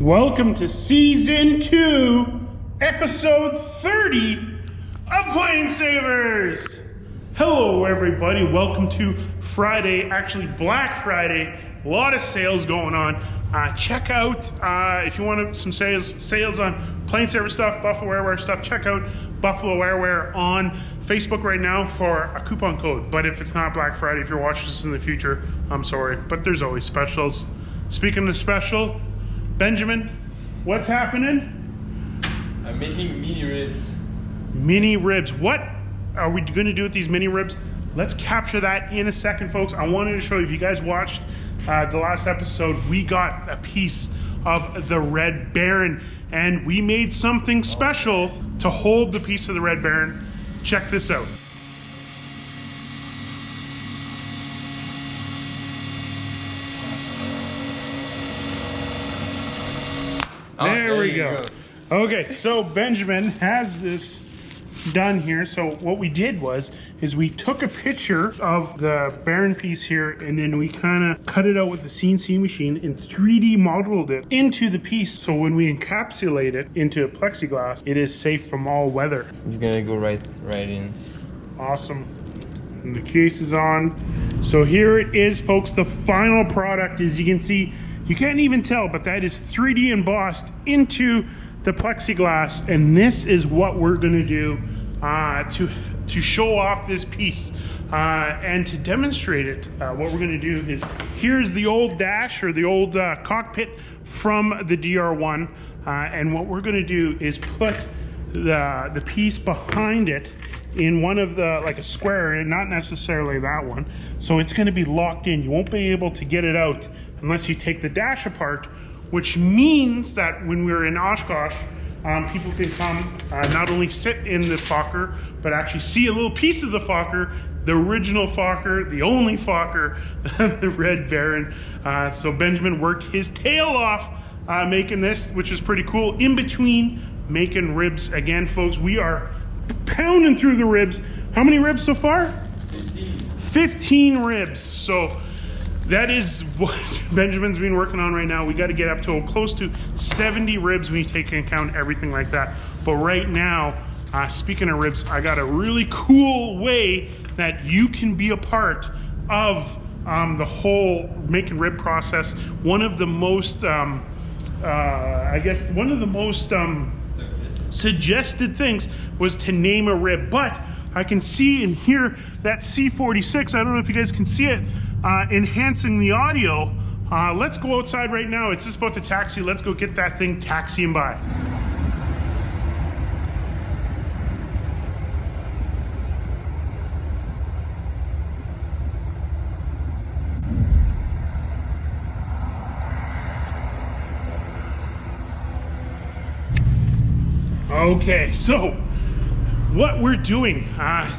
Welcome to Season 2, Episode 30 of PlaneSavers! Hello everybody, welcome to Friday, actually Black Friday. A lot of sales going on. Check out, if you want some sales on PlaneSavers stuff, Buffalo Airwear stuff, check out Buffalo Airwear on Facebook right now for a coupon code. But if it's not Black Friday, if you're watching this in the future, I'm sorry, but there's always specials. Speaking of special, Benjamin, what's happening? I'm making mini ribs. Mini ribs. What are we going to do with these mini ribs? Let's capture that in a second, folks. I wanted to show you, if you guys watched the last episode, we got a piece of the Red Baron, and we made something special to hold the piece of the Red Baron. Check this out. There we go. Okay, so Benjamin has this done here. So what we did is we took a picture of the Baron piece here, and then we kind of cut it out with the CNC machine and 3D modeled it into the piece. So when we encapsulate it into plexiglass, it is safe from all weather. It's gonna go right in. Awesome. And the case is on. So here it is, folks. The final product, as you can see, you can't even tell, but that is 3D embossed into the plexiglass, and this is what we're gonna do to show off this piece and to demonstrate it. What we're gonna do is, here's the old dash or the old cockpit from the DR1, and what we're gonna do is put the piece behind it in one of the, like a square, and not necessarily that one. So it's gonna be locked in. You won't be able to get it out unless you take the dash apart, which means that when we're in Oshkosh, people can come not only sit in the Fokker, but actually see a little piece of the Fokker, the original Fokker, the only Fokker, the Red Baron. So Benjamin worked his tail off making this, which is pretty cool. In between making ribs, again, folks, we are pounding through the ribs. How many ribs so far? 15 ribs. So that is what Benjamin's been working on right now. We got to get up to close to 70 ribs when you take into account everything like that. But right now, speaking of ribs, I got a really cool way that you can be a part of the whole making rib process. One of the most, I guess, one of the most suggested things was to name a rib. But I can see and hear that C46, I don't know if you guys can see it, enhancing the audio. Let's go outside right now. It's just about to taxi. Let's go get that thing taxiing by. Okay, so what we're doing,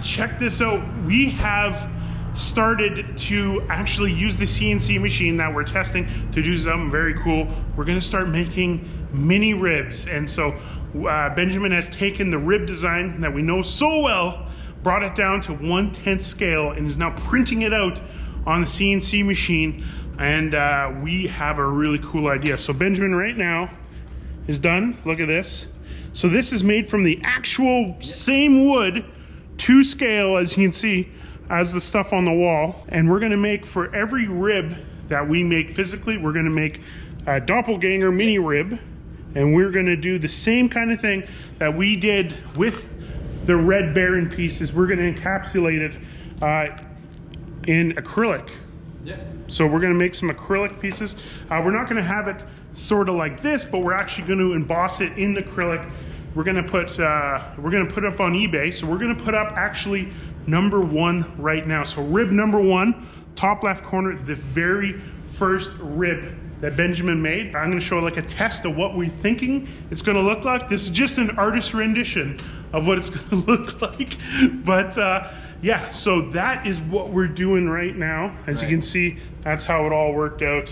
check this out. We have started to actually use the CNC machine that we're testing to do something very cool. We're gonna start making mini ribs. And so Benjamin has taken the rib design that we know so well, brought it down to 1/10 scale, and is now printing it out on the CNC machine. And we have a really cool idea. So Benjamin right now is done. Look at this. So this is made from the actual same wood to scale, as you can see, as the stuff on the wall. And we're gonna make, for every rib that we make physically, we're gonna make a doppelganger mini rib. And we're gonna do the same kind of thing that we did with the Red Baron pieces. We're gonna encapsulate it in acrylic. Yeah. So we're gonna make some acrylic pieces. We're not gonna have it sort of like this, but we're actually gonna emboss it in acrylic. We're gonna put it up on eBay. So we're gonna put up actually number 1 right now. So rib number 1, top left corner, the very first rib that Benjamin made. I'm gonna show like a test of what we're thinking it's gonna look like. This is just an artist rendition of what it's gonna look like. But yeah, so that is what we're doing right now. As you can see, that's how it all worked out.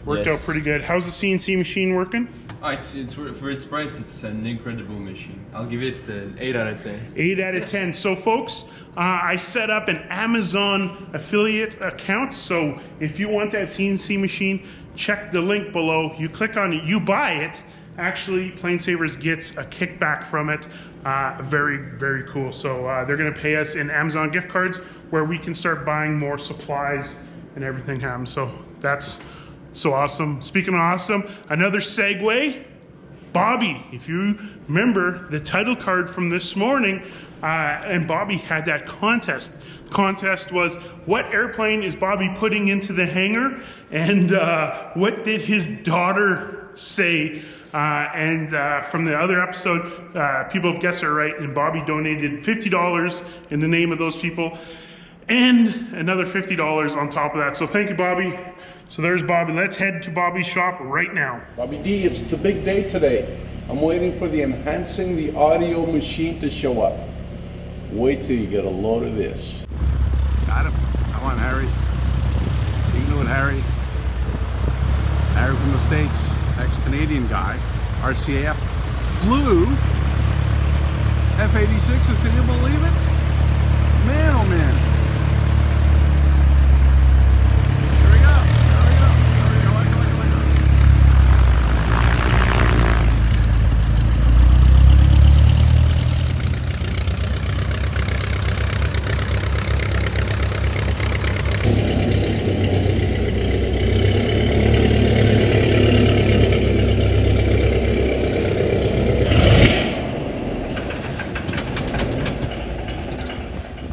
Worked out pretty good. How's the CNC machine working? Oh, it's for its price, it's an incredible machine. I'll give it an 8 out of 10. 8 out of 10. So folks, I set up an Amazon affiliate account. So if you want that CNC machine, check the link below. You click on it, you buy it. Actually, PlaneSavers gets a kickback from it. Very, very cool. So they're gonna pay us in Amazon gift cards where we can start buying more supplies and everything happens. So that's so awesome. Speaking of awesome, another segue. Bobby, if you remember the title card from this morning, and Bobby had that contest. The contest was, what airplane is Bobby putting into the hangar? And what did his daughter say? From the other episode, people have guessed it right, and Bobby donated $50 in the name of those people, and another $50 on top of that. So thank you, Bobby. So there's Bobby. Let's head to Bobby's shop right now. Bobby D, it's the big day today. I'm waiting for the enhancing the audio machine to show up. Wait till you get a load of this. Got him. Come on, Harry. You can do it, Harry. Harry from the States, ex-Canadian guy, RCAF, flew F-86s. Can you believe it? Man, oh man. Here we go. Here we go. Here we go.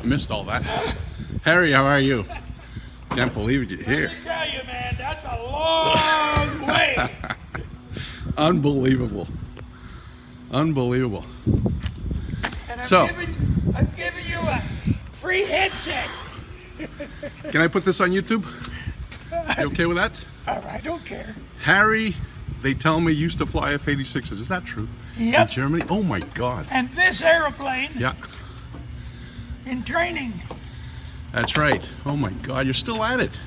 Missed all that. Harry, how are you? Can't believe you're here. Let me tell you, man, that's a long way. Unbelievable. Unbelievable. And So- I'm giving you a free headset. Can I put this on YouTube? You okay with that? I don't care. Harry, they tell me, used to fly F-86s. Is that true? Yep. In Germany? Oh my God. And this airplane Yeah, in training, that's right. Oh my God, you're still at it.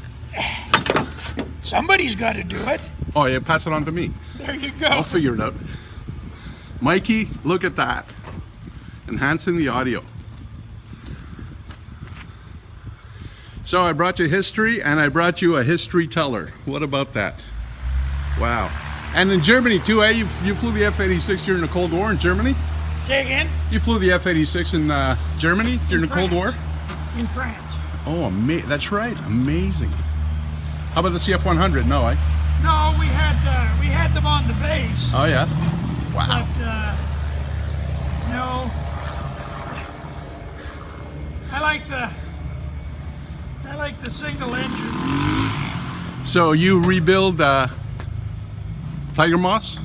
somebody's got to do it. Oh yeah, pass it on to me. There you go. I'll figure it out. Mikey, look at that. Enhancing the audio. So I brought you history, and I brought you a history teller. What about that? Wow. And in Germany too, eh? You flew the F-86 during the Cold War in Germany? Say again? You flew the F-86 in Germany during the Cold War? In France. Oh, that's right. Amazing. How about the CF-100? No, eh? No, we had them on the base. Oh, yeah. Wow. But no. I like the single engine. So you rebuild Tiger Moths?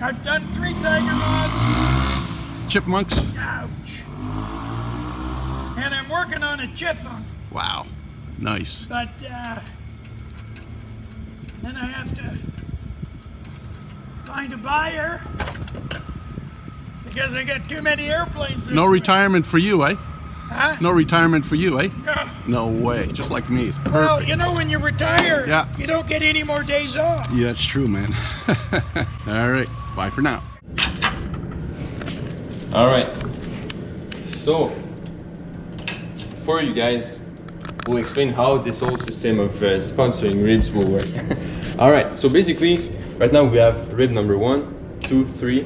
I've done 3 Tiger Moths. Chipmunks? Ouch. And I'm working on a chipmunk. Wow. Nice. But then I have to find a buyer because I got too many airplanes. No retirement for you, eh? Huh? No retirement for you, eh? No. No way. Just like me. Perfect. Well, you know, when you retire, Yeah. you don't get any more days off. Yeah, that's true, man. All right. Bye for now. All right. So, for you guys, we'll explain how this whole system of sponsoring ribs will work. All right. So basically, right now we have rib number 1, 2, 3.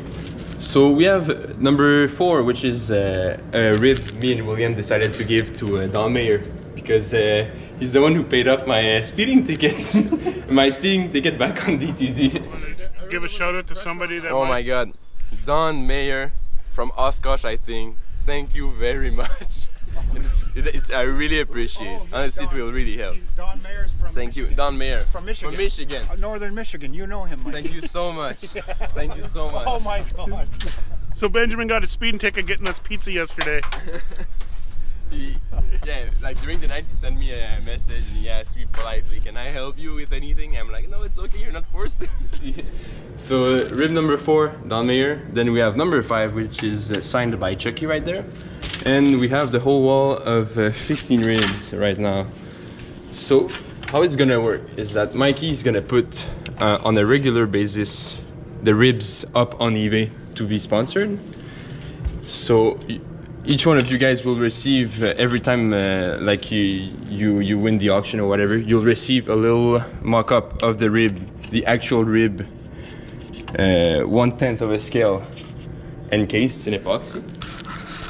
So we have number 4, which is a rib me and William decided to give to Don Mayer because he's the one who paid off my speeding tickets, my speeding ticket back on DTD. Give a shout out to somebody that. Oh my God, Don Mayer from Oshkosh, I think. Thank you very much. I really appreciate it. Honestly, it will really help. Don Mayer's from Thank you, Don Mayer. From Michigan. From Michigan. Northern Michigan. You know him, Mike. Thank you so much. Thank you so much. Oh my God. So Benjamin got a speeding ticket getting us pizza yesterday. Yeah, like during the night he sent me a message and he asked me politely, can I help you with anything? I'm like, no, it's okay, you're not forced to. So rib number 4, Don Mayer. Then we have number 5, which is signed by Chucky right there. And we have the whole wall of 15 ribs right now. So how it's gonna work is that Mikey is gonna put on a regular basis the ribs up on eBay to be sponsored. So each one of you guys will receive every time like you win the auction or whatever, you'll receive a little mock-up of the rib, the actual rib, 1/10 of a scale, encased in epoxy,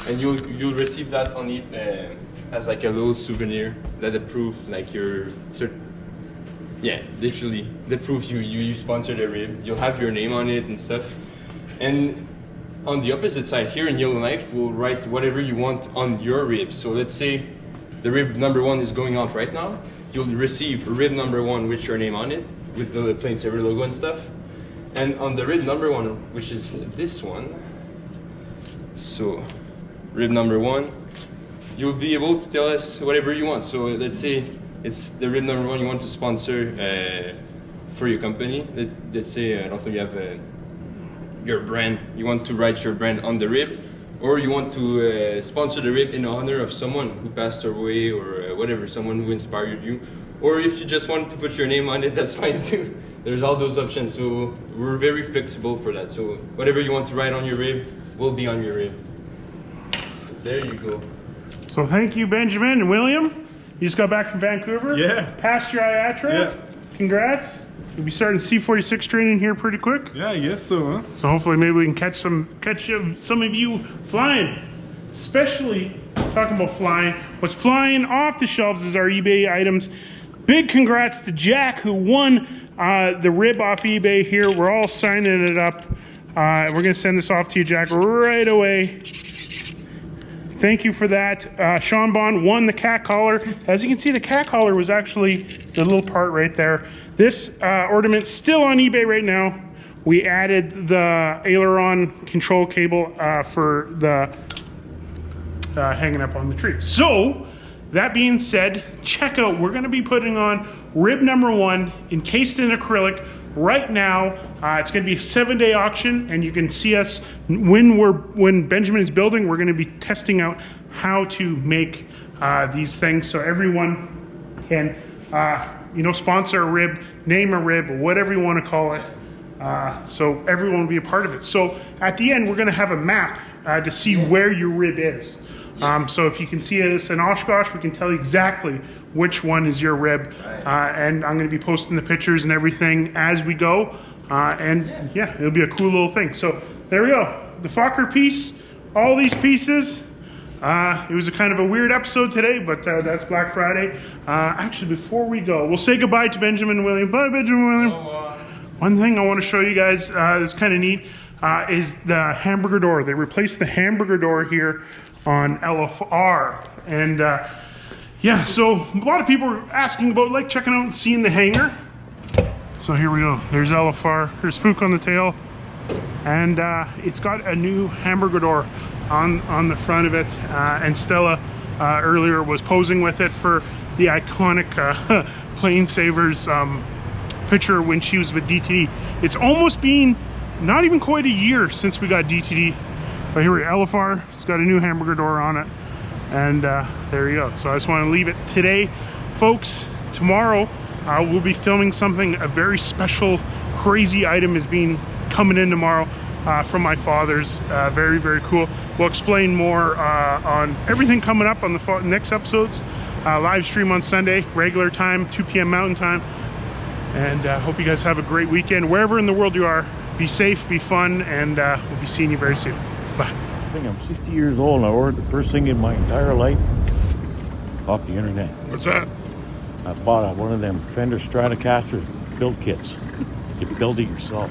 and you'll receive that on it as like a little souvenir that the proof like your yeah, literally the proof you sponsored a rib. You'll have your name on it and stuff, and on the opposite side here in Yellowknife, we'll write whatever you want on your rib. So let's say the rib number 1 is going out right now. You'll receive rib number 1 with your name on it, with the PlaneSavers logo and stuff. And on the rib number 1, which is this one, so rib number 1, you'll be able to tell us whatever you want. So let's say it's the rib number 1 you want to sponsor for your company. Let's say, I don't know, you have your brand, you want to write your brand on the rib, or you want to sponsor the rib in honor of someone who passed away, or whatever, someone who inspired you, or if you just want to put your name on it, that's fine too. There's all those options, so we're very flexible for that. So whatever you want to write on your rib will be on your rib. There you go. So thank you, Benjamin and William. You just got back from Vancouver. Yeah. Passed your IATRA. Yeah. Congrats. You'll be starting C-46 training here pretty quick. Yeah, I guess so, huh? So hopefully maybe we can catch some of you flying. Especially talking about flying. What's flying off the shelves is our eBay items. Big congrats to Jack, who won the rib off eBay here. We're all signing it up. We're going to send this off to you, Jack, right away. Thank you for that. Sean Bond won the cat collar. As you can see, the cat collar was actually the little part right there. This ornament's still on eBay right now. We added the aileron control cable for the hanging up on the tree. So, that being said, check out, we're gonna be putting on rib number 1 encased in acrylic right now. It's gonna be a 7-day auction, and you can see us when Benjamin is building. We're gonna be testing out how to make these things so everyone can sponsor a rib, name a rib, whatever you want to call it. So everyone will be a part of it. So at the end, we're going to have a map to see where your rib is. So if you can see us in Oshkosh, we can tell you exactly which one is your rib. And I'm going to be posting the pictures and everything as we go. And yeah, it'll be a cool little thing. So there we go. The Fokker piece, all these pieces. It was a kind of a weird episode today, but that's Black Friday. Actually, before we go, we'll say goodbye to Benjamin and William. Bye, Benjamin and William. One thing I want to show you guys that's kind of neat is the hamburger door. They replaced the hamburger door here on LFR. And yeah, so a lot of people are asking about like checking out and seeing the hangar. So here we go. There's LFR. There's Fook on the tail. And it's got a new hamburger door on the front of it, and Stella earlier was posing with it for the iconic PlaneSavers picture when she was with DTD. It's almost been not even quite a year since we got DTD, but here we go. LFR, it's got a new hamburger door on it, and there you go. So I just want to leave it today, folks. Tomorrow we'll be filming something, a very special, crazy item is coming in tomorrow from my father's. Very, very cool. We'll explain more on everything coming up on the next episodes. Live stream on Sunday, regular time, 2 p.m. Mountain Time. And hope you guys have a great weekend. Wherever in the world you are, be safe, be fun, and we'll be seeing you very soon. Bye. I think I'm 60 years old and I ordered the first thing in my entire life off the internet. What's that? I bought one of them Fender Stratocaster build kits. You can build it yourself.